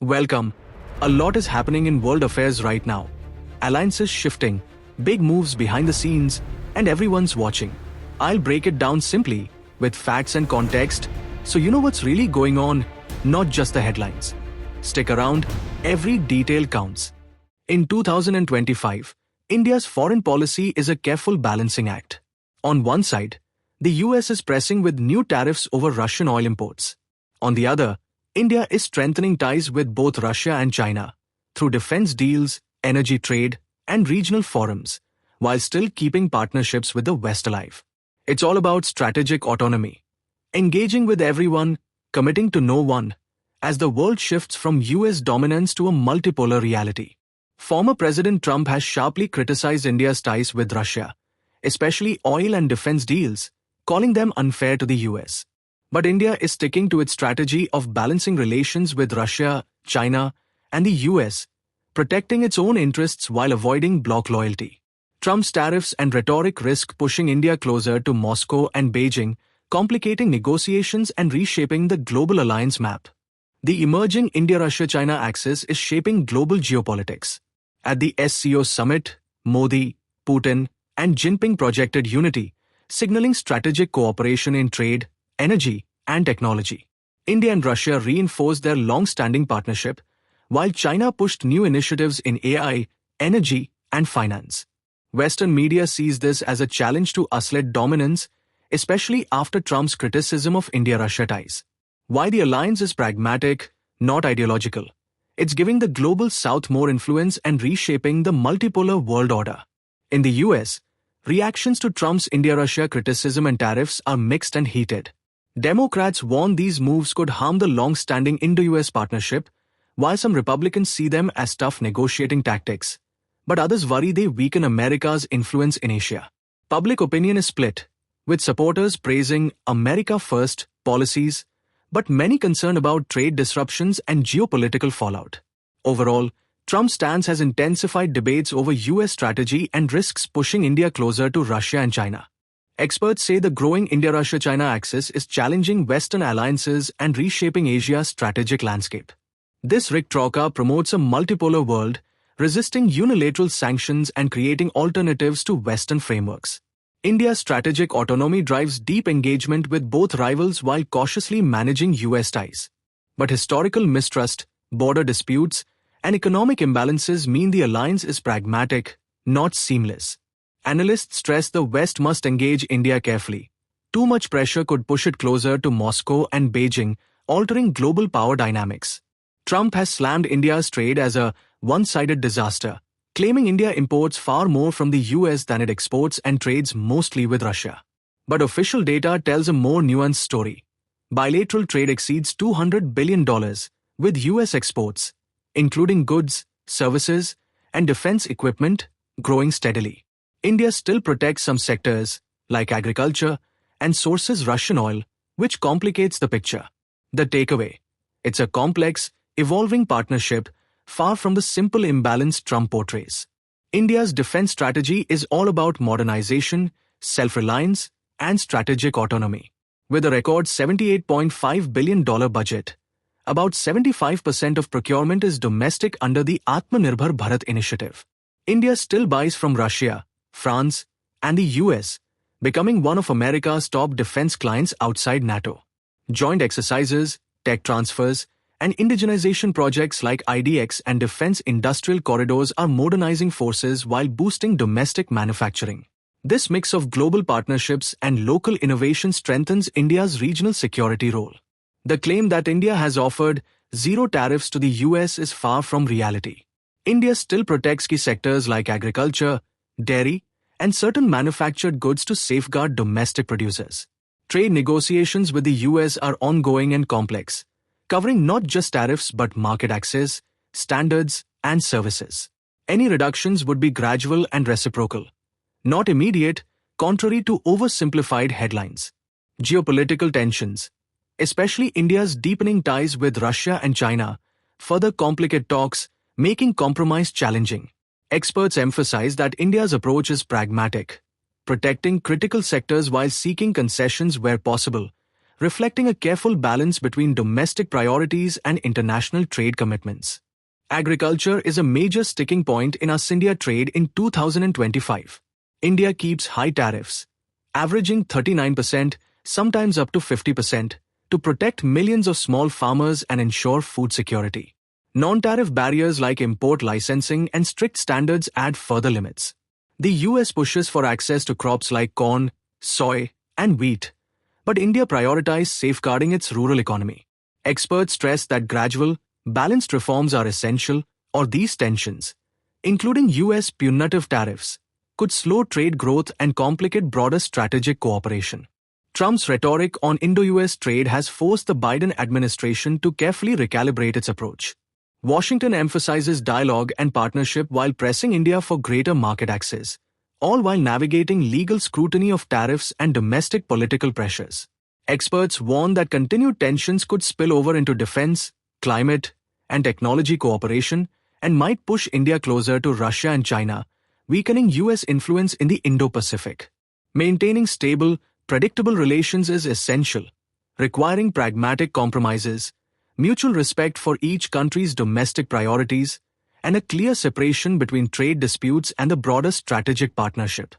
Welcome. A lot is happening in world affairs right now. Alliances shifting, big moves behind the scenes, and everyone's watching. I'll break it down simply, with facts and context, so you know what's really going on, not just the headlines. Stick around, every detail counts. In 2025, India's foreign policy is a careful balancing act. On one side, the US is pressing with new tariffs over Russian oil imports. On the other, India is strengthening ties with both Russia and China through defense deals, energy trade, and regional forums, while still keeping partnerships with the West alive. It's all about strategic autonomy, engaging with everyone, committing to no one, as the world shifts from US dominance to a multipolar reality. Former President Trump has sharply criticized India's ties with Russia, especially oil and defense deals, calling them unfair to the US. But India is sticking to its strategy of balancing relations with Russia, China, and the US, protecting its own interests while avoiding bloc loyalty. Trump's tariffs and rhetoric risk pushing India closer to Moscow and Beijing, complicating negotiations and reshaping the global alliance map. The emerging India-Russia-China axis is shaping global geopolitics. At the SCO summit, Modi, Putin, and Jinping projected unity, signaling strategic cooperation in trade, energy, and technology. India and Russia reinforced their long-standing partnership, while China pushed new initiatives in AI, energy, and finance. Western media sees this as a challenge to US-led dominance, especially after Trump's criticism of India-Russia ties. Why the alliance is pragmatic, not ideological. It's giving the global South more influence and reshaping the multipolar world order. In the US, reactions to Trump's India-Russia criticism and tariffs are mixed and heated. Democrats warn these moves could harm the long-standing Indo-US partnership, while some Republicans see them as tough negotiating tactics. But others worry they weaken America's influence in Asia. Public opinion is split, with supporters praising America First policies, but many concerned about trade disruptions and geopolitical fallout. Overall, Trump's stance has intensified debates over US strategy and risks pushing India closer to Russia and China. Experts say the growing India-Russia-China axis is challenging Western alliances and reshaping Asia's strategic landscape. This rhetoric promotes a multipolar world, resisting unilateral sanctions and creating alternatives to Western frameworks. India's strategic autonomy drives deep engagement with both rivals while cautiously managing US ties. But historical mistrust, border disputes, and economic imbalances mean the alliance is pragmatic, not seamless. Analysts stress the West must engage India carefully. Too much pressure could push it closer to Moscow and Beijing, altering global power dynamics. Trump has slammed India's trade as a one-sided disaster, claiming India imports far more from the US than it exports and trades mostly with Russia. But official data tells a more nuanced story. Bilateral trade exceeds $200 billion, with US exports, including goods, services, and defense equipment, growing steadily. India still protects some sectors, like agriculture, and sources Russian oil, which complicates the picture. The takeaway: it's a complex, evolving partnership, far from the simple imbalance Trump portrays. India's defense strategy is all about modernization, self-reliance, and strategic autonomy. With a record $78.5 billion budget, about 75% of procurement is domestic under the Atmanirbhar Bharat initiative. India still buys from Russia, France, and the US, becoming one of America's top defense clients outside NATO. Joint exercises, tech transfers, and indigenization projects like IDX and defense industrial corridors are modernizing forces while boosting domestic manufacturing. This mix of global partnerships and local innovation strengthens India's regional security role. The claim that India has offered zero tariffs to the US is far from reality. India still protects key sectors like agriculture, dairy, and certain manufactured goods to safeguard domestic producers. Trade negotiations with the US are ongoing and complex, covering not just tariffs but market access, standards, and services. Any reductions would be gradual and reciprocal, not immediate, contrary to oversimplified headlines. Geopolitical tensions, especially India's deepening ties with Russia and China, further complicate talks, making compromise challenging. Experts emphasize that India's approach is pragmatic, protecting critical sectors while seeking concessions where possible, reflecting a careful balance between domestic priorities and international trade commitments. Agriculture is a major sticking point in India trade in 2025. India keeps high tariffs, averaging 39%, sometimes up to 50%, to protect millions of small farmers and ensure food security. Non-tariff barriers like import licensing and strict standards add further limits. The US pushes for access to crops like corn, soy, and wheat, but India prioritizes safeguarding its rural economy. Experts stress that gradual, balanced reforms are essential, or these tensions, including US punitive tariffs, could slow trade growth and complicate broader strategic cooperation. Trump's rhetoric on Indo-US trade has forced the Biden administration to carefully recalibrate its approach. Washington emphasizes dialogue and partnership while pressing India for greater market access, all while navigating legal scrutiny of tariffs and domestic political pressures. Experts warn that continued tensions could spill over into defense, climate, and technology cooperation and might push India closer to Russia and China, weakening US influence in the Indo-Pacific. Maintaining stable, predictable relations is essential, requiring pragmatic compromises, mutual respect for each country's domestic priorities, and a clear separation between trade disputes and the broader strategic partnership.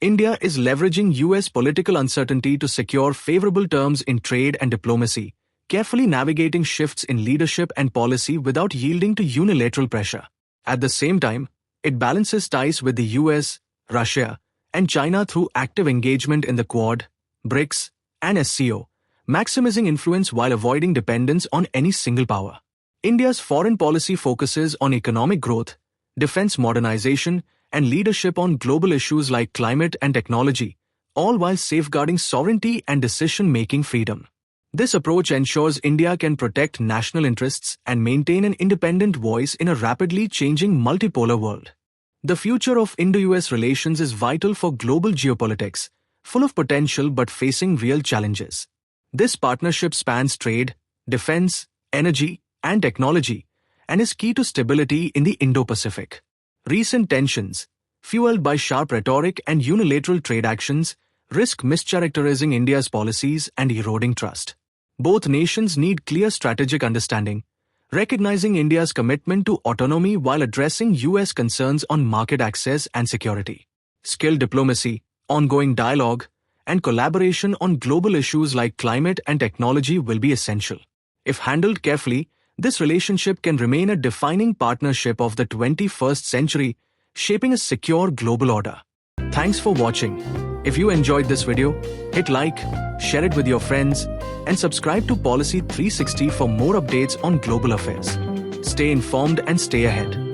India is leveraging US political uncertainty to secure favorable terms in trade and diplomacy, carefully navigating shifts in leadership and policy without yielding to unilateral pressure. At the same time, it balances ties with the US, Russia, and China through active engagement in the Quad, BRICS, and SCO, maximizing influence while avoiding dependence on any single power. India's foreign policy focuses on economic growth, defense modernization, and leadership on global issues like climate and technology, all while safeguarding sovereignty and decision-making freedom. This approach ensures India can protect national interests and maintain an independent voice in a rapidly changing multipolar world. The future of Indo-US relations is vital for global geopolitics, full of potential but facing real challenges. This partnership spans trade, defense, energy, and technology, and is key to stability in the Indo-Pacific. Recent tensions, fueled by sharp rhetoric and unilateral trade actions, risk mischaracterizing India's policies and eroding trust. Both nations need clear strategic understanding, recognizing India's commitment to autonomy while addressing US concerns on market access and security. Skilled diplomacy, ongoing dialogue, and collaboration on global issues like climate and technology will be essential. If handled carefully, this relationship can remain a defining partnership of the 21st century, shaping a secure global order. Thanks for watching. If you enjoyed this video, hit like, share it with your friends, and subscribe to Policy 360 for more updates on global affairs. Stay informed and stay ahead.